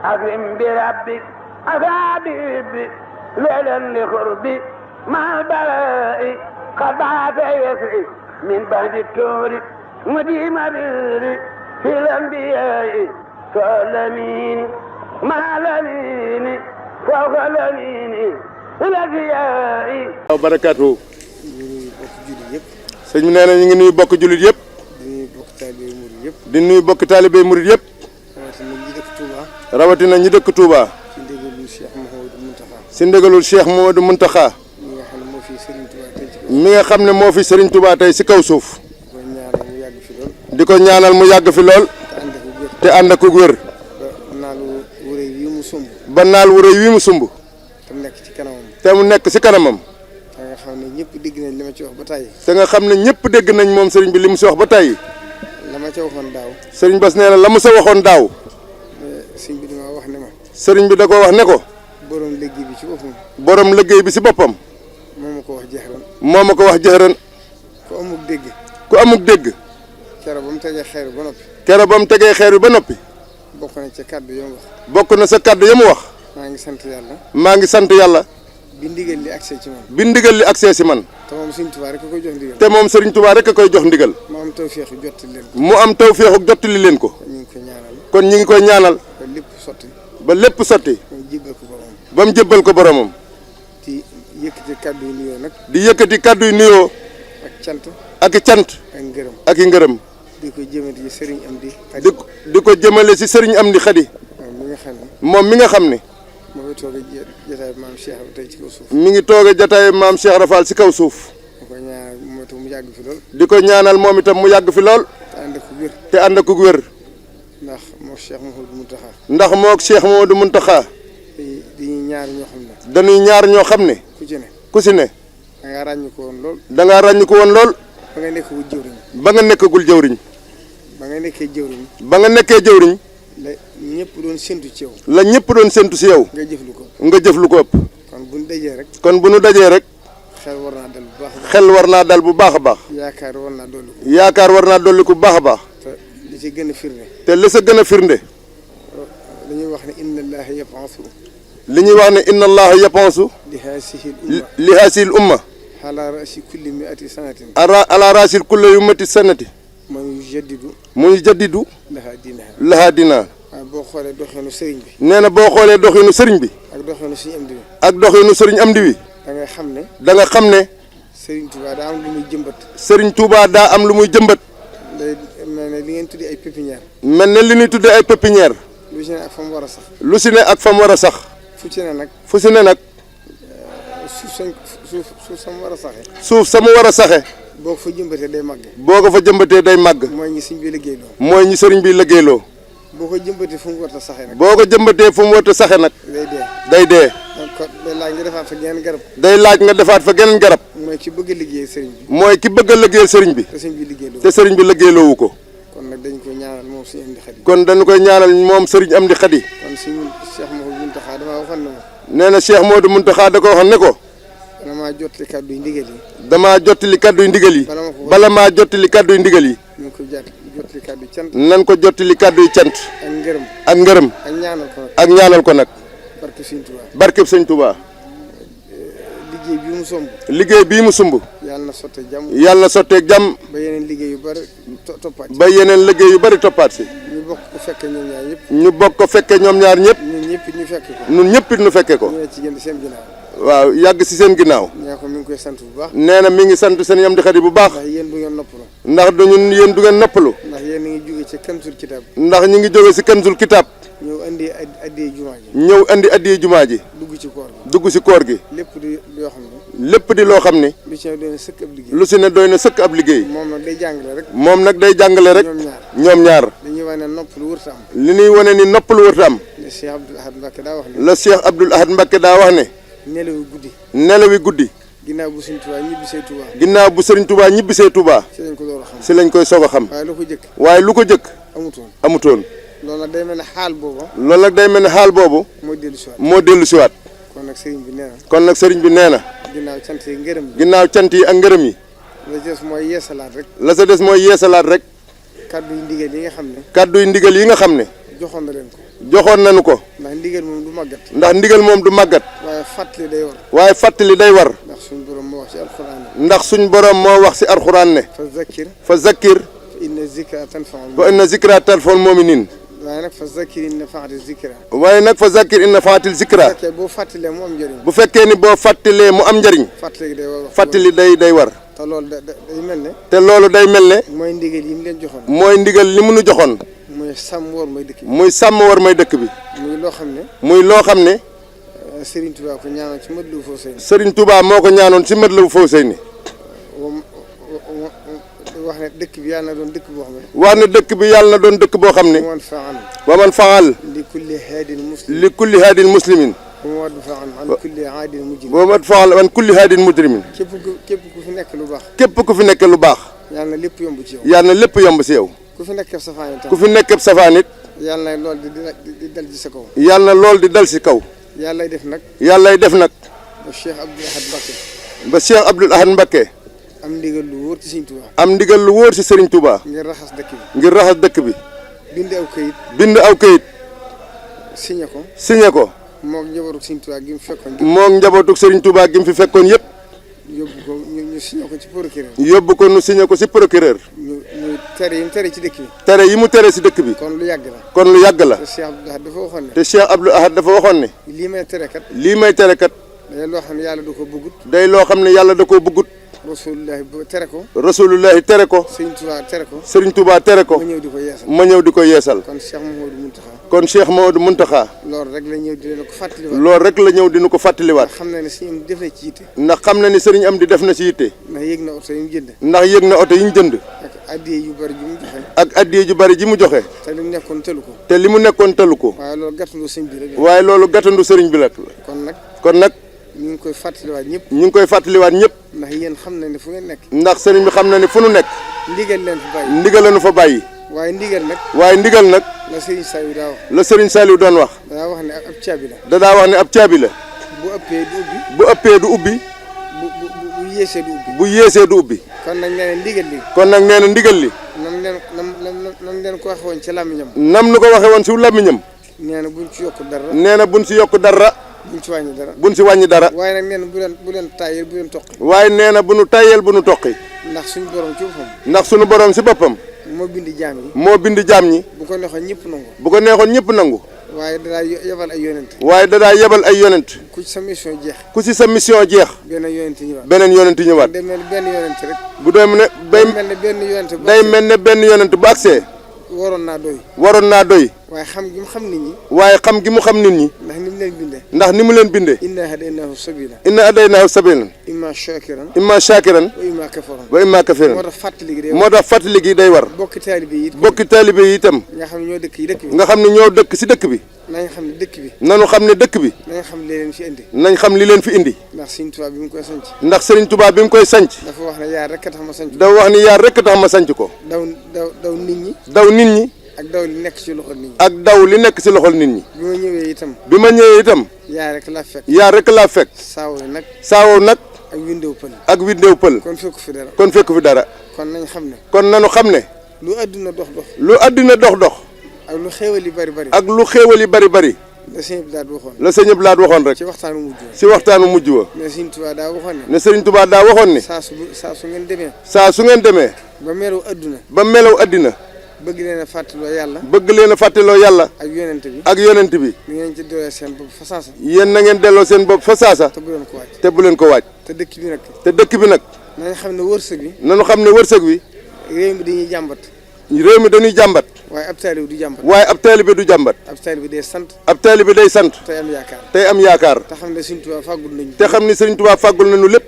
أكرم بربك أسابيب ليلا لقربي مع البلاء قد بعث يسري من بعد التور مديم بيري في الأنبياء فالأمين مع الأمين فوق الأمين الأنبياء barakaatu sëñ bi nee na ñu ngi nuyu bokk jullit yëpp di nuyu bokk taalibe murid yëpp rawatina ñi dëkk Touba si ndigalul Cheikh Mouhamadou Mountakha mi nga xam ne moo fi Serigne Touba tey si kaw suuf di ko ñaanal mu yàgg fi lool te ànd ak wér ba naal wu rëy wi mu sumb te mu nekk ci kanamam nga xam ne ñëpp dégg nañ li ma ci wax ba tey. te nga xam ne ñëpp dégg nañ moom sëriñ bi li mu si wax ba tey. la ma ca waxoon daaw. sëriñ Bass nee na la mu sa waxoon daaw. sëriñ bi dama wax ne ma. sëriñ bi da ko wax ne ko. borom liggéey bi ci boppam. borom liggéey bi si boppam. moo ma ko wax jëxëran. moo ma ko wax jëxëran. ku amuk dégg. ku amuk dégg. keroog ba mu tegee xeer ba noppi. keroog ba mu tegee xeer ba noppi. bokk na ca kàddu ya mu wax. bokk na sa kàddu ya mu wax. maa ngi sant yàlla. maa ngi sant yàlla. bi ndigal li accès ci man. bi ndigal li accès si man. te moom Serigne Touba rek a koy jox ndigal. te moom Serigne Touba rek a koy jox ndigal. mu am tawféexu jottali leen ko. mu am tawféexu jottali leen ko. kon ñu ngi koy ñaanal. kon ñu ngi koy ñaanal. ba lépp sotti. ba lépp sotti. ba mu jébbal ko boromam. ba mu jébbal ko boromam. di yëkkati kàddu yu nuyoo nag. di yëkkati kàddu yu nuyoo. ak cant. ak i cant. ak ngërëm. ak i ngërëm. di ko jëmale ci Serigne Amdi Khady. di ko jëmale si Serigne Amdi Khady. moom mi nga xam ne. moom mi nga xam ne. moo ngi toog a jotaay maam Cheikh tey ci kaw suuf. mi ngi toog a jotaay maam Cheikh Rafal si kaw suuf. di ko ñaanal moom itam mu yàgg fi lool. di ko ñaanal moom itam mu yàgg fi lool. te ànd ak wér. te ànd ak wér. ndax moog Cheikh Mouhamadou Mountakha. ndax moog Cheikh Mouhamadou Mountakha. di ñaar ñoo xam ne. dañuy ñaar ñoo xam ne. ku ci ne. ku si ne. da ngaa ràññu ko woon lool. da ngaa ràññu ko woon lool. ba nga nekkagul jëwriñ. ba nga nekkagul jëwriñ. ba nga nekkee jëwriñ. ba nga nekkee jëwriñ. la ñëpp doon séntu ci yow. la ñëpp doon séntu si yow. nga jëf lu ko. nga jëf lu ko ëpp. kon bu ñu dajee rek. kon bu ñu dajee rek. xel war naa dal bu baax a baax. xel war naa dal bu baax a baax. yaakaar war naa dolli ko. yaakaar war naa dolli ko bu baax a baax. te li ci gën a firnde. te li sa gën a firnde. dañuy wax ne inna allaha yapansu. li ñuy wax ne inna allaha yapansu. li hasil umma. ala rasi kulli miati sanatin. ala rasil kulli ummati sanati. muy jaddidu. laha dina. waaw boo xoolee doxinu sëriñ bi. nee na boo xoolee doxinu sëriñ bi. ak doxinu suñu am di bi. ak doxinu sëriñ am di wi. da nga xam ne. da nga xam ne. Serigne Touba daa am lu muy jëmbat. Serigne Touba daa am lu muy jëmbat. day mel ne li ngeen tuddee ay pépinière. mel ne li ñuy tuddee ay pépinière. lu si ne ak fa mu war a sax. lu si ne ak fa mu war a sax. fu ci ne nag. fu si ne nag. suuf sa mu war a saxe. suuf sa mu war a saxe. boo ko fa jëmbatee day màgg. boo ko fa jëmbatee day màgg. mooy ñi sëriñ bi liggéeyloo. mooy ñi sëriñ bi liggéeyloo. boo ko jëmbatee fu mu war a saxe nag. boo ko jëmbatee fu mu war a saxe nag. day dee. day dee. kon day laaj nga defaat fa geneen garab. day laaj nga defaat fa geneen garab. mooy ki bëgg a liggéeyal sëriñ bi. mooy ki bëgg a liggéeyal sëriñ bi. te sëriñ bi liggéeyloo. te sëriñ bi liggéeyloowu ko. kon nag dañ koy ñaanal moom sëriñ Amdi Khady. kon dañu koy ñaanal moom sëriñ Amdi Khady. kon suñu Cheikh Mouhamadou Mountakha damaa waxoon ne ma. nee na Cheikh Mouhamadou Mountakha da ko waxoon ne ko. damaa jottali kàddu yu ndigal yi. damaa jottali kàddu yu ndigal yi. bala maa jottali kàddu yu ndigal yi. ñu ko jottali kàddu yu cant. nan ko jottali kàddu yu cant. ak ngërëm. ak ngërëm. ak ñaanal ko nag. ak ñaanal ko nag. barke Sëñ Touba. barkeb Sëñ Touba. liggéey bii mu somb. liggéey bii mu sumb. yàlla na sottee jàmm. yàlla na sotteeg jàmm. ba yeneen liggéey yu bari toppaat. ba yeneen liggéey yu bari toppaat si. ñu bokk ko fekke ñoom ñaar ñëpp. ñu bokk ko fekke ñoom ñaar ñëpp. ñun ñëpp ñu fekke ko. ñun ñëpp it ñu fekke ko. ñu ne ci gën seen ginnaaw. waaw yàgg si seen ginnaaw. nee ko mi ngi koy sant bu baax. nee na mi ngi sant seen Amdi Khady bu baax. ndax yéen du ngeen noppalu. ndax duñu yéen du ngeen noppalu. ndax yéen a ngi jóge ci kansul kitaab. ndax ñu ngi jóge si kansul kitaab. ñëw andi addiyee jumaa ji. ñëw andi addiyee jumaa ji. dugg ci koor gi. dugg si koor gi. lépp di loo xam ne. lépp di loo xam ne. lu ci ne doy na sëkk ab liggéey. lu si ne doy na sëkk ab liggéey. moom nag day jàngale rek. moom nag day jàngale rek. ñoom ñaar. dañuy wane noppalu wërta am. li ñuy wane ni noppalu wërta am. le Cheikh Abdoul Ahad Mbacké daa wax ne. la Cheikh Abdoul Ahad Mbacké daa wax ne. nelawi guddi. nelawi guddi. ginnaaw bu Sëriñ Touba ñibbisee Touba. ginnaaw bu Sëriñ Touba ñibbisee Touba. si lañ ko door a xam. si lañ koy soog a xam. waaye lu ko jëkk. waaye lu ko jëkk. amutoon. loolu nag day mel ne xaal boobu. loolu nag day mel ne xaal boobu. moo dellu si waat. moo dellu si waat. kon nag sëriñ bi nee na. kon nag sëriñ bi nee na. ginnaaw cant yi ngërëm yi. ginnaaw cant yi ak ngërëm yi. la ca des mooy yeesalaat rek. la sa des mooy yeesalaat rek. kaddu yu ndigal yi nga xam ne. kaddu yu ndigal yi nga xam ne. joxoon na leen ko. joxoon nañu ko. ndax ndigal moom du màggat. ndax ndigal moom du màggat. waaye fàttali day war. waaye fàttali day war. ndax suñ borom moo wax ci alxuraan ne. ndax suñ borom moo wax ci alxuraan ne. fa zakkir. inna zikra tanfa'ul fa inna zikra tanfa'ul mu'minin. waaye nag fa zakkir in nafaati zikra. waaye nag fa zakkir in nafaati zikra. bu fekkee boo fàttalee mu am njëriñ. bu fekkee ni boo fàttalee mu am njëriñ. fàttali day war. fàttali day war. te loolu day mel ne. te loolu day mel ne. mooy ndigal yi mu leen joxoon. mooy ndigal li mu nu joxoon. muy sàmm war may dëkk bi. muy sàmm war may dëkk bi. muy loo xam ne. muy loo xam ne. Serigne Touba ko ñaanoon ci Matlaboul Fawzayni. Serigne Touba moo ko ñaanoon ci Matlaboul Fawzayni. wax ne dëkk bi yàlla na doon dëkk boo xam ne. wax ne dëkk bi yàlla na doon dëkk boo xam ne. wa man faal. li kulli haadin muslimin. li kulli haadin muslimin. wa man faal an kulli haadin mujrimin. wa man faal an kulli haadin mujrimin. képp ku fi nekk lu baax. képp ku fi nekk lu baax. yàlla na lépp yomb ci yow. yàlla na lépp yomb ci yow. ku fi nekk safaan it. ku fi nekk safaan it. yàlla na lool di dal ci sa kaw. yàlla na lool di dal ci kaw. yàllay def nag. yàllay def nag. ba Cheikh Abdoul Ahad Mbacké. ba Cheikh Abdoul Ahad Mbacké. am ndigal lu wóor ci Serigne Touba. am ndigal lu wóor ci Serigne Touba. ngir raxas dëkk bi. ngir raxas dëkk bi. bind aw këyit. bind aw këyit. signé ko. signé ko. moog njabootu Serigne Touba gi mu fekkoon. moog njabootu Serigne Touba gi mu fi fekkoon yëpp. yóbbu ko ñu signé ko ci procureur. yóbbu ko ñu signé ko ci procureur. ñu tere yi mu tere ci dëkk bi. tere yi mu tere ci dëkk bi. kon lu yàgg la. kon lu yàgg la. te Cheikh Abdoul Ahad dafa waxoon ne. te Cheikh Abdoul Ahad dafa waxoon ne. lii may tere kat. lii may tere kat. day loo xam ne yàlla da ko bëggut. day loo xam ne yàlla da koo bëggut. rasulullahi tere ko. rasulullahi tere ko. Serigne Touba tere ko. Serigne Touba tere ko. ma ñëw di ko yeesal. ma ñëw di ko yeesal. kon Cheikh Mouhamadou Mountakha. kon Cheikh Mouhamadou Mountakha. loolu rek la ñëw di leen ko fàttaliwaat. loolu rek la ñëw dinu ko fàttaliwaat. xam na ne Serigne am def na ci yitte. ndax xam na ni Serigne am di def na ci yitte. ndax yëg na oto yi mu jënd. ndax yëg na oto yi ñu jënd. ak addiye yu bari ji mu joxe. ak addiye ju bari ji mu joxe. te li mu nekkoon tëlu ko. te li mu nekkoon tëlu ko. waaye loolu gàttandu sëñ bi rek. waaye loolu gàttandu Serigne bi la. kon nag. ñu ngi koy fàttaliwaat ñëpp. ñu ngi koy fàttaliwaat ñëpp. ndax yéen xam na ne fu ngeen nekk. ndax Serigne bi xam na ne fu nu nekk. ndigal leen fa bàyyi. ndigal lañu fa bàyyi. waaye ndigal nag. waaye ndigal nag. la Serigne Saliou daa wax. la Serigne Saliou doon wax. daa wax ne ab caabi la. dadaa wax ne ab caabi la. bu ëppee du ubbi. bu ëppee du ubbi. bu yéesee du ubbi. bu yéesee du ubbi. kon nag nee na ndigal li. kon nag nee na ndigal li. nam leen ko waxee woon ci làmmiñam. nam nu ko waxee woon ci làmmiñam. nee na buñ ci yokk dara. nee na buñ ci yokk dara. buñ ci wàññi dara. buñ ci wàññi dara. waaye nag nee na bu leen tàyyeel bu leen toqi. waaye nee na bu nu tàyyeel bu nu toqi. ndax suñu borom ci boppam. ndax suñu borom ci boppam. moo bind jaam yi. moo bind jaam ñi. bu ko neexoon ñëpp nangu. bu ko neexoon ñëpp nangu. waaye dadaa yebal ay yonent. waaye dadaa yebal ay yonent. ku ci sa mission jeex. ku ci sa mission jeex. beneen yonent ñëwaat. beneen yonent ñëwaat. day mel ne benn yonent rek. bu doon ne day mel ne benn yonent. day mel ne benn yonent bu agsee. waroon naa doy. waroon naa doy. waaye xam gi mu xam nit ñi. waaye xam gi mu xam nit ñi. ndax ni mu leen bindee. ndax ni mu leen bindee. inna hadaynaahu sabila. inna hadaynaahu sabilan. imma shakiran. imma shakiran. wa imma kafuran. wa imma kafiran. moo tax fàttali gi day war. moo tax fàttali gi day war. bokki taalibe yi. bokki taalibe yi itam. nga xam ne ñoo dëkk yi dëkk bi. nga xam ne ñoo dëkk ci dëkk bi. nañ xam ne dëkk bi. nanu xam ne dëkk bi. nañ xam li leen fi indi. nañ xam li leen fi indi. ndax Serigne Touba bi mu koy sanc. ndax Serigne Touba bi mu koy sanc. dafa wax ne yaar rek a tax ma sanc. dafa wax ni yaar rek a tax ma sanc ko. daw nit ñi. daw nit ñi. ak daw li nekk ci loxol nit ñi. ak daw li nekk ci loxol nit ñi. bi ma ñëwee itam. bi ma ñëwee itam. yaar rek laa fekk. yaar rek laa fekk. saawo nag. saawo nag. ak windew pël. ak windew pël. kon fekku fi dara. kon fekku fi dara. kon nañ xam ne. kon nanu xam ne. lu àdduna dox dox. lu àdduna dox dox. ak lu xéewal yi bari bari. ak lu xéewal yi bari bari. la sëñ Abdoulaye waxoon. la sëñ Abdoulaye waxoon rek. ci waxtaanu mujj wa. ci waxtaanu mujj wa. ne Serigne Touba daa waxoon ne. ne Serigne Touba daa waxoon ne. saa su ngeen demee. saa su ngeen demee. ba melaw àdduna. ba melaw àddina. bëgg leen a fàttaloo yàlla. bëgg leen a fàttaloo yàlla. ak yonent bi. ak yonent bi. ni ngeen ci delloo seen bopp fa saasa. yéen na ngeen delloo seen bopp fa saasa. te bu leen ko waaj. te bu leen ko waaj. te dëkk bi nag. te dëkk bi nag. nañ xam ne wërsëg bi. nañu xam ne wërsëg wi. réew mi dañuy jàmbat. réew mi dañuy jàmbat. waaye ab taalibe du jàmbat. waaye ab taalibe du jàmbat. ab taalibe day sant. ab taalibe day sant. tey am yaakaar. tey am yaakaar. te xam ne Serigne Touba fàggul nañu. te xam ne Serigne Touba fàggul nañu lépp.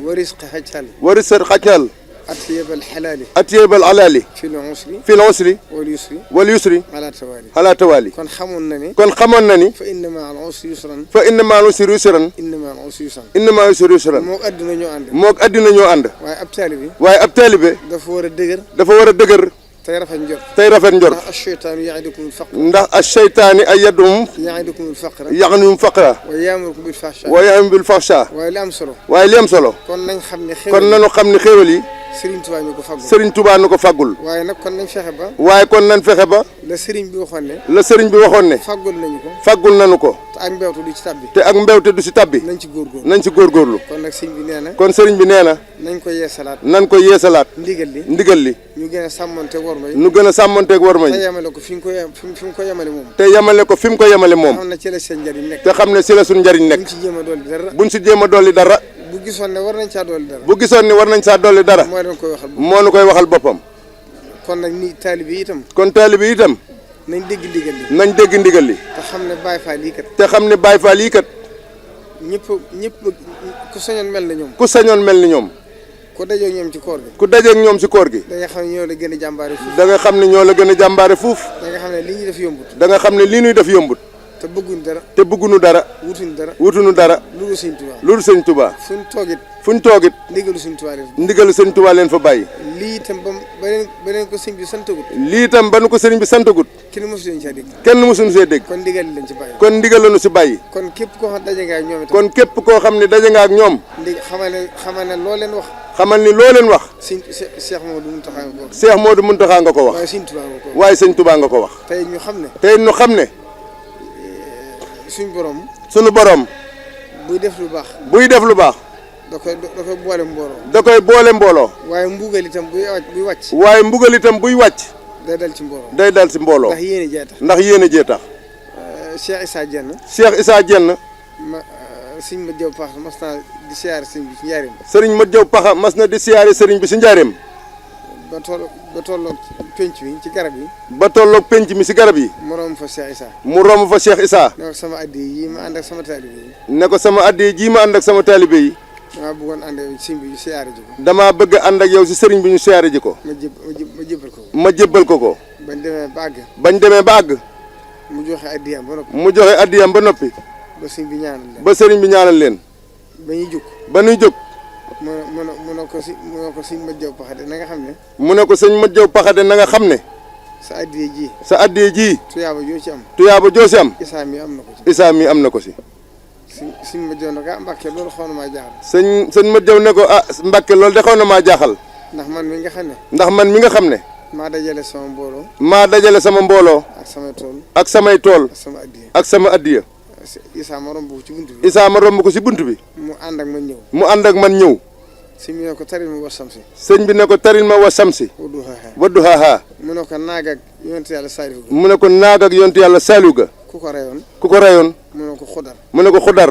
waris xajal. waris xajal. atyabal xalaali. atyabal alaali. fil usri. fil usri. wal yusri. wal yusri. ala tawaali. ala tawaali. kon xamoon na ni. kon xamoon na ni. fa inna ma'al usri yusran. fa inna ma'al usri yusran. inna ma'al usri yusran. inna ma'al usri yusran. moog àdduna ñoo ànd. moog àddina ñoo ànd. waaye ab taalibe. waaye ab taalibe. dafa war a dëgër. dafa war a dëgër. te tey rafet njort. tey rafet njort. ndax ash-shaytaanu ya'idukumul faqra. ndax ash-shaytaani ayyaduhum ya'idukumul faqra. ya'nuhum faqra. wa ya'murukum bil fahsha. wa ya'murukum bil fahsha. waaye li am solo. waaye li am solo. kon nañ xam ne xéwal kon nañu xam ne xéwal yi. Serigne Touba ñu ko faggul. Serigne Touba ñu ko faggul. waaye nag kon nañ fexe ba. waaye kon nañ fexe ba. la Serigne bi waxoon ne. la Serigne bi waxoon ne. faggul nañu ko. faggul nañu ko. te ak mbewte du ci tabbi. te ak mbewte du ci tabbi. nañ ci góorgóorlu. nañ ci góorgóorlu. kon nag Serigne bi nee na. kon Serigne bi nee na. nañ ko yeesalaat. nañ ko yeesalaat. ndigal li. ñu gën a sàmmonteeg war may. ñu gën a sàmmonteeg war may. te yemale ko fi mu ko yemale moom. te yemale ko fi mu ko yemale moom. xam ne ci la seen njariñ nekk. te xam ne ci la suñu njariñ nekk. buñ ci jéem a dolli dara. buñ ci jéem a dolli dara. bu gisoon ne war nañ caa dolli dara. bu gisoon ne war nañ saa dolli dara. moo leen koy waxal boppam. moo nu koy waxal boppam. kon nag ni taalibe yi itam. kon taalibe yi itam. nañ dégg ndigal li. nañ dégg ndigal li. te xam ne Baye Fall yi kat. te xam ne Baye Fall yi kat. ñëpp ku sañoon mel na ñoom. ku sañoon mel ni ñoom. ku dajeeg ñoom ci koor gi. ku dajeeg ñoom ci koor gi. da nga xam ne ñoo la gën a jàmbaare fuuf. da nga xam ne ñoo la gën a jàmbaare fuuf. da nga xam ne li ñuy def yombut. da nga xam ne lii ñuy def yombut. te bëgguñ dara. te bëgguñu dara. wutuñu dara. loolu Sëñ Tuubaa. loolu Sëñ Tuubaa. fuñ toogit. ndigalu Sëñ Tuubaa leen fa bàyyi. lii itam ba leen ko sëñ bi santagut. lii itam ba nu ko sëriñ bi santagut. kenn mosu leen caa dégg. kenn mosuñu see dégg. kon ndigal leen ci bàyyi. kon ndigal lañu si bàyyi. kon képp koo xam daje nga ak ñoom itam. kon képp koo xam ne daje nga ak ñoom. xamal ne loo leen wax. xamal ni loo leen wax. Cheikh Modou Mountakha nga ko wax. Cheikh Modou Mountakha nga ko wax. waaye Sëñ Tuubaa nga ko wax. tey ñu xam ne. tey ñu xam ne. suñu borom. buy def lu baax. da koy boole mbooloo. da koy boole mbooloo. waaye mbugal itam buy wàcc. waaye mbugal itam buy wàcc. day dal ci mbooloo. day dal ci mbooloo. ndax yéene jee tax. Cheikh Issa Diène. sëñ ma jaw paxa mas na di siyaare sëriñ bi ci njaareem. sëriñ ma jaw paxa mas na di siyaare sëriñ bi ci njaareem. ba tolloog penc mi ci garab yi. ba tolloog penc mi ci garab yi. mu romb fa Cheikh Issa. ne ko sama addi yi ma ànd ak sama taalibe yi. ne ko sama addi ji ma ànd ak sama taalibe yi. damaa bëggoon ànd ak yow ci sëriñ bi ñu siyaare ji ko. damaa bëgg ànd ak yow ci sëriñ bi ñu siyaare ji ko. ma jébbal ko ko. bañ demee ba àgg. mu joxe addiyam ba noppi. ba sëriñ bi ñaanal leen. ba ñuy jóg. mu ne ko sëñ ma jaw paxade na nga xam ne. mu ne ko sëñ ma jaw paxade na nga xam ne. sa addiye ji. tuyaaba joo ci am. Isaa mi am na ko ci. sëñ ma jaw ne ko Mbàkke loolu xaw na maa jaaxal. sëñ ma jaw ne ko Mbàkke loolu de xaw na maa jaaxal. ndax man mi nga xam ne. maa dajale sama mbooloo. ak samay tool. ak sama addiya. Isaa ma romb ko ci bunt bi. mu ànd ak man ñëw. sëñ bi ne ko taril ma wasamsi. sëñ bi ne ko taril ma wasamsi. wadduhaaha. mu ne ko naag ak yontu yàlla Saaliw ga. ku ko rayoon. mu ne ko xudar.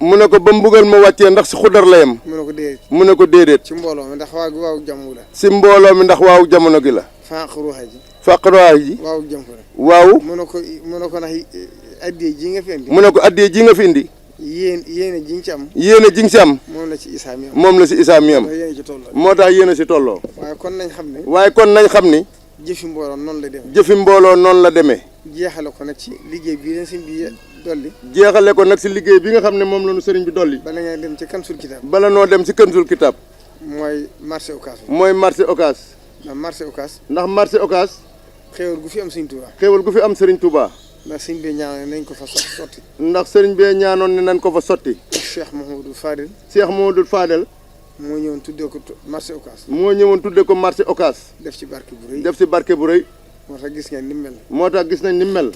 mu ne ko ba mbugal ma wàccee ndax ci xudar la yem. mu ne ko déedéet. ci mbooloo mi ndax waaw jamono la. ci mbooloo mi ndax waaw jamono gi la. faqruha ji. waaw jëm ko la. waaw. mu ne ko ndax addiyee ji nga fi indi. mu ne ko addiyee ji nga fi indi. yéene ji nga ci am. moom la ci Isaa mi am. moo tax yéene ci tolloo. waaye kon nañ xam ni. jëfi mbooloo noonu la demee. jeexale ko nag ci liggéey bi leen sëriñ bi dolli. jeexale ko nag ci liggéey bi nga xam ne moom la ñu sëriñ bi dolli. bala noo dem ci Kanzul Kitaab. mooy marché Ocass. ndax marché Ocass. xéewal gu fi am sëriñ Touba. ndax sëriñ bi ñaanoon nañ ko fa sotti. nañ ko fa sotti. Cheikh Mouhamadou Fadel. moo ñëwoon tuddee ko marché Ocass. def ci barke bu rëy. moo tax gis nañ ni mel.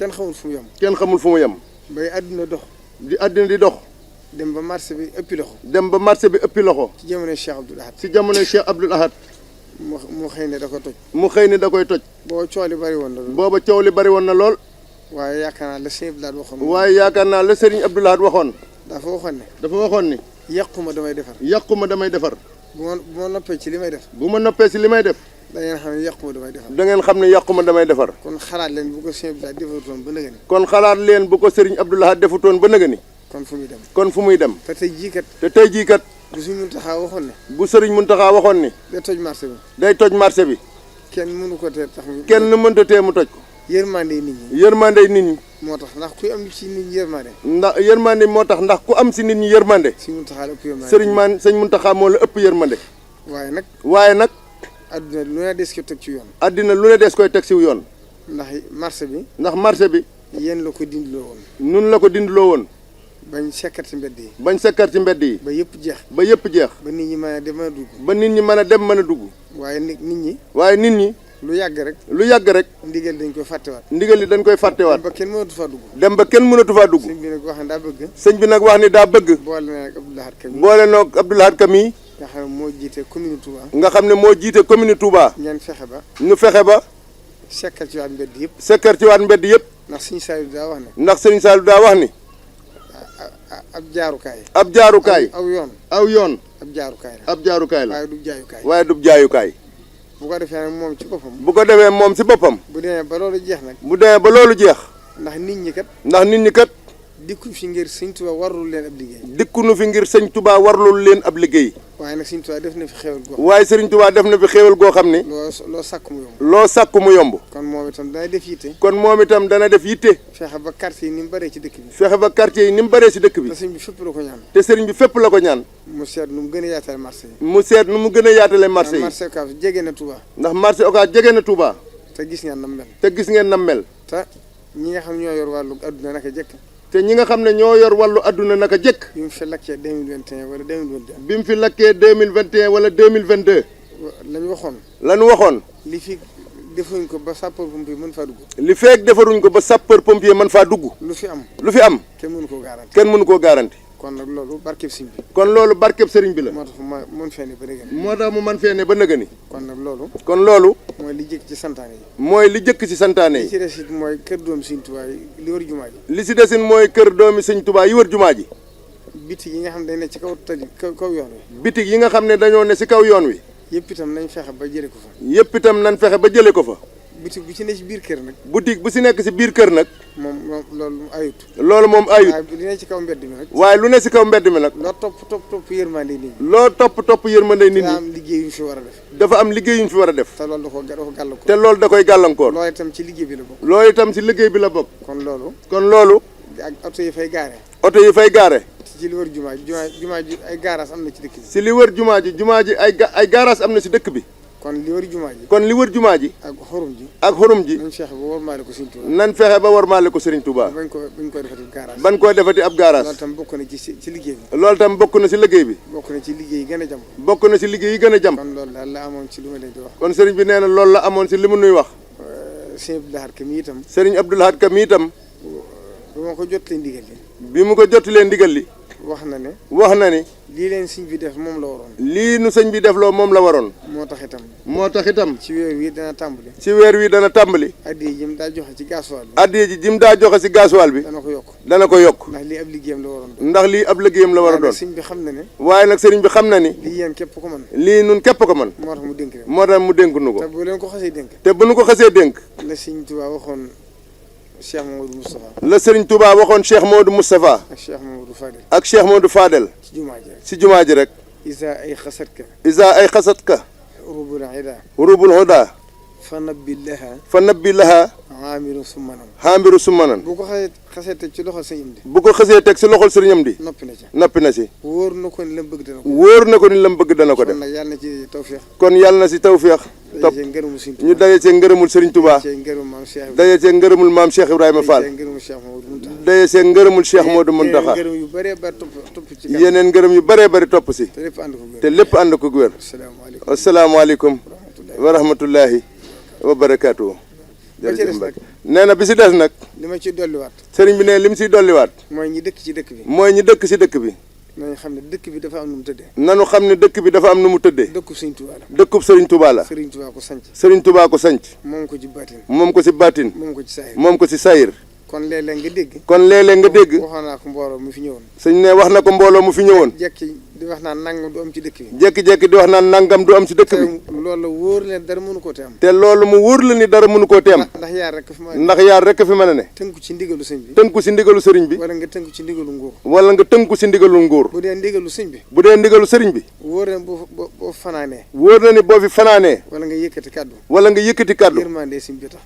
kenn xamul fu mu yem. bay àddina di dox. dem ba marché bi ëppi loxo. ci jamonoy Cheikh Abdoul Ahad. mu xëy ne da koy toj. booba coow li bari woon na lool. waaye yaakaar naa la Sëriñ Abdoul Ahad waxoon. dafa waxoon ni. yàquma damay defar. bu ma noppee ci li may def. da ngeen xam ne yàquma damay defar. kon xalaat leen bu ko Sëriñ Abdoul Ahad defutoon ba nëgëni. kon fu muy dem. te tey jii kat. bu Sëriñ Muntaxa waxoon ni. day toj marché bi. kenn mënta tee mu toj ko. yërmande nit ñi. moo tax ndax ku am ci nit ñi yërmande. ndax ku am ci nit ñi yërmande. Sëriñ Muntaxa moo la ëpp yërmande. waaye nag. adduna lu ne des ko teg ci yoon. addina lu ne des koy teg ci yoon. ndax marché bi. ndax marché bi. yéen la ko dindiloo woon. nun la ko dindiloo woon. bañ sekkar ci mbedd yi. bañ sekkar ci mbedd yi. ba yëpp jeex. ba yëpp jeex. ba nit ñi mën a dem mën a dugg. ba nit ñi mën a dem mën a dugg. waaye nit ñi. waaye nit ñi. lu yàgg rek. lu yàgg rek. ndigal dañ koy fàttewaat. ndigal li dañ koy fàttewaat. dem ba kenn mënatu faa dugg. dem ba kenn mënatu faa dugg. sëñ bi nag wax ne daa bëgg. sëñ bi nag wax ni daa bëgg. boole na ak Abdou Lahad Ka mi. boole na ak Abdou Lahad Ka mi. nga xam ne moo jiite commune Touba. nga xam ne moo jiite commune Touba. ñaan fexe ba. ñu fexe ba. sekkal ci waat mbedd yëpp. sekkal ci waat mbedd yëpp. ndax sëñ Saliou daa wax ne. ndax sëñ Saliou daa wax ni. ab jaarukaay. ab jaarukaay. aw yoon. aw yoon. ab jaarukaay la. ab jaarukaay la. waaye du jaayukaay. waaye du jaayukaay. bu ko defee nag moom ci boppam. bu ko defee moom ci boppam. bu demee ba loolu jeex nag. bu demee ba loolu jeex. ndax nit ñi kat. ndax nit ñi kat. dikku fi ngir sëñ Tuubaa warlul leen ab liggéey. dikkunu fi ngir sëñ Tuubaa warlul leen ab liggéey. waaye nag sëñ Tuubaa def na fi xéewal goo. waaye sëriñ Tuubaa def na fi xéewal goo xam ni. loo sàkk mu yomb. loo sàkk mu yomb. kon moom itam dana def yitte. kon moom itam dana def yitte. fexe ba quartier yi ni mu bëree ci dëkk bi. fexe ba quartier yi ni mu bëree ci dëkk bi. te sëñ bi fépp la ko ñaan. te sëriñ bi fépp la ko ñaan. mu seet nu mu gën a yaatale marché yi. mu seet nu mu gën a yaatale marché yi. marché Ocass jege na Touba. ndax marché Ocass jege na Touba. te gis ngeen nam mel. te gis ngeen nam mel. te ñi nga xam ñoo yor wàllu adduna naka jekk. te ñi nga xam ne ñoo yor wàllu adduna naka jekk. bi mu fi lakkee 2021 wala 2022. bi mu fi lakkee 2021 wala 2022. lañu waxoon. lañu waxoon. li fi defuñ ko ba sapeur pompier mën faa dugg. li feek defaruñ ko ba sapeur pompier mën faa dugg. lu fi am. lu fi am. kenn mënu koo garanti. kenn mënu koo garanti. kon nag loolu barkeb sëriñ bi. kon loolu barkeb sëriñ bi la. moo tax ma mën fee ne ba nëgëni. moo tax mu mën fee ne ba nëgëni. kon nag loolu. kon loolu. mooy li jëkk ci santaane yi. mooy li jëkk ci santaane yi. li ci des it mooy kër doomi sëriñ Tuubaa yi li wër jumaa ji. li ci desin mooy kër doomi sëriñ Tuubaa yi wër jumaa ji. bitig yi nga xam ne dañ ne ci kaw tali kaw yoon wi. bitig yi nga xam ne dañoo ne ci kaw yoon wi. yëpp itam nañ fexe ba jëlee ko fa. yëpp itam nañ fexe ba jëlee ko fa. bitig bu ci ne ci biir kër nag. boutique bu ci nekk ci biir kër nag. moom loolu ayut. loolu moom ayut. waaye lu ne ci kaw mbedd mi nag. waaye lu ne ci kaw mbedd mi nag. loo topp yërmande nit ñi. loo topp yërmande nit ñi. dafa am liggéey yu ñu fi war a def. dafa am liggéey yu ñu fi war a def. te loolu da ko gàllankoor. te loolu da koy gàllankoor. loolu itam ci liggéey bi la bokk. loolu itam ci liggéey bi la bokk. kon loolu. ak oto yi fay gaare. oto yi fay gaare. ci li wër jumaa ji ay gaaraas am na ci dëkk bi. ci li wër jumaa ji ay gaaraas am na ci dëkk bi. kon li wër jumaa ji. kon li wër jumaa ji. ak xorum ji. ak xorum ji. nañ fexe ba warmaale ko Sëriñ Tuubaa. nan fexe ba warmaale ko Sëriñ Tuubaa. bañ ko defati gaaraas. bañ koo defati ab gaaraas. loolu tam bokk na ci liggéey bi. loolu tam bokk na ci liggéey bi. bokk na ci liggéey yi gën a jam. bokk na ci liggéey yi gën a jam. kon loolu daal la amoon ci lu ma leen di wax. kon sëriñ bi nee na loolu la amoon ci li mu nuy wax. sëriñ Abdou Lahad Ka mi itam. sëriñ Abdou Lahad Ka mi itam. bi ma ko jottalee ndigal li. bi mu ko jottalee ndigal li. wax na ne. lii leen sëñ bi def moom la waroon. lii nu sëñ bi def loo moom la waroon. moo tax itam. ci weer wi dana tàmbali. addiya ji mu daa joxe ci gasoil bi. addiya ji mu daa joxe ci gasoil bi. dana ko yokk. ndax lii ab liggéeyam la waroon. ndax lii ab liggéeyam la war a doon. sëñ bi xam na ne. waaye nag sëriñ bi xam na ni. lii yéen képp ko mën. lii nun képp ko mën. moo tax mu dénk leen. moo tax mu dénk nu ko. te bu leen ko xasee dénk. te bu nu ko xasee dénk. la sëñ Tuubaa waxoon Cheikh Mamadou Moustapha. la sëriñ Tuubaa waxoon Cheikh Mamadou Moustapha. ak Cheikh Mamadou Fadel. ak Cheikh Mamadou Fadel. ci jumaa ji rek. isa ay xasatka. rubul huda. fa nabbi laha. xaamiru summanan. bu ko xasee teg ci loxol sëriñam di. bu ko xasee teg ci loxol sëriñam di. noppi na ci. wóor na ko ni la mu bëgg dana ko def. kon nag yàlla na ci tawféex. kon yàlla na ci tawféex. topp ñu daje cee ngërëmul Sëriñ Tuubaa. daje cee ngërëmul maam Cheikh Ibrahima Fall. daje cee ngërëmul Cheikh Modou Mountakha. yeneen ngërëm yu bëree bëri topp si. te lépp ànd ko wér. asalaamaaleykum wa rahmatullahi wa barakaatu. jërëjëf Mbacke nee na bi si des nag. li ma ciy dolliwaat. sëriñ bi ne li mu siy dolliwaat. mooy ñi dëkk ci dëkk bi. nañu xam ne dëkk bi dafa am nu mu tëddee. nanu xam ne dëkk bi dafa am nu mu tëddee. dëkkub Sëriñ Tuubaa la. dëkkub Sëriñ Tuubaa la. Sëriñ Tuubaa ko sanc. Sëriñ Tuubaa ko sanc. moom ko ci baatin. moom ko ci baatin. moom ko ci sayir. kon léeg-léeg nga dégg. waxoon naa ko mbooloo mu fi ñëwoon. sëñ ne wax na ko mbooloo mu fi ñëwoon. jekki di wax naan nangam du am ci dëkk bi. jekki-jekki di wax naan nangam du am ci dëkk bi. te loolu wóor la dara mënu koo te am. te loolu mu wóor la ni dara mënu koo te am. ndax yaar rek fi mën a ne. tënku ci ndigalu sëñ bi. tënku ci ndigalu sëriñ bi. wala nga tënku ci ndigalu nguur. wala nga tënku ci ndigalu nguur. bu dee ndigalu sëñ bi. bu dee ndigalu sëriñ bi. wóor na boo fanaanee. wóor na ni boo fi fanaanee. wala nga yëkkati kàddu.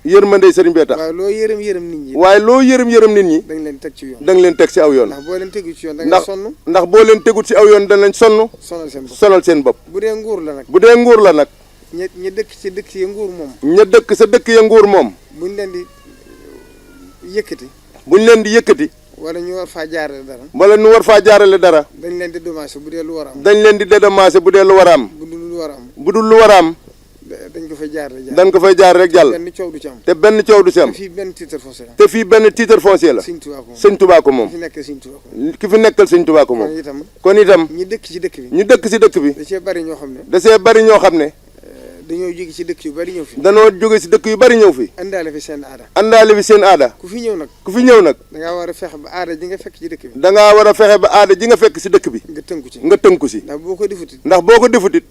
yërmandey sëriñ bee tax. waaye loo yërëm nit ñi. waaye loo yërëm nit ñi. da nga leen teg ci yoon. da nga leen teg ci aw yoon. ndax boo leen tegu ci yoon da nga sonn. ndax boo leen tegul ci aw yoon danañ sonn. sonal seen bopp. bu dee nguur la nag. ña dëkk ci dëkk ya nguur moom. ña dëkk sa dëkk ya nguur moom. buñ leen di yëkkati. buñ leen di yëkkati. wala ñu war faa jaarale dara. wala ñu war faa jaarale dara. dañ leen di dédommagé bu dee lu war a am. dañ leen di dédommagé bu dee lu war a am. bu dul lu war a am. bu dul lu war a am. dañ ko fay jaarale jàll. dañ ko fay jaar rek jàll. benn coow du ci am. te benn coow du ci am. te fii benn titre foncier la. te fii benn titre foncier la. Sëñ Tuubaa ko moom. ki fi nekkal Sëñ Tuubaa ko moom. ki fi nekkal Sëñ Tuubaa ko moom. kon itam. ñi dëkk ci dëkk bi. ñu dëkk ci dëkk bi. da cee bari ñoo xam ne. da cee bari ñoo xam ne. dañoo jóge ci dëkk yu bari ñëw fi. dañoo jóge ci dëkk yu bari ñëw fi. àndaale fi seen aada. àndaale fi seen aada. ku fi ñëw nag. ku fi ñëw nag. da ngaa war a fexe ba aada ji nga fekk ci dëkk bi. da ngaa war a fexe ba aada ji nga fekk ci dëkk bi. nga tënku ci. nga tënku ci. ndax boo ko defutit. ndax boo ko defutit.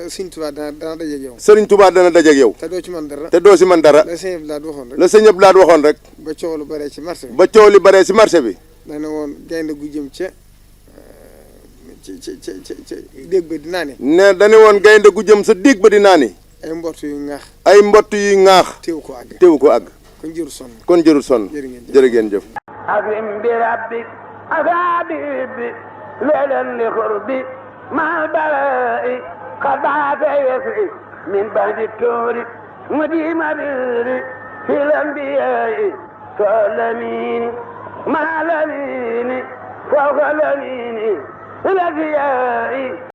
Sëñ Tuubaa dana dajeeg yow. Sëriñ Tuubaa dana dajeeg yow. te doo ci mën dara. te doo ci mën dara. la sëñ Abdou Lahad waxoon rek. la sëñ Abdou Lahad waxoon rek. ba coow lu baree ci marché bi. ba coow li baree ci marché bi. dana woon gaynde gu jëm ca déeg ba di naani. ne dana woon gaynde gu jëm sa déeg ba di naani. ay mbott yu ŋaax. ay mbott yu ŋaax. teewu ko àgg. teewu ko àgg. kon jërul sonn. kon jërul sonn. jërë ngeen jëf. أكرم بربك أسابيب ليلا لقربي مع البلاء قد بعث يسري من بعد التور مديم بري في الأنبياء فالأمين مع الأمين فوق الأمين الأنبياء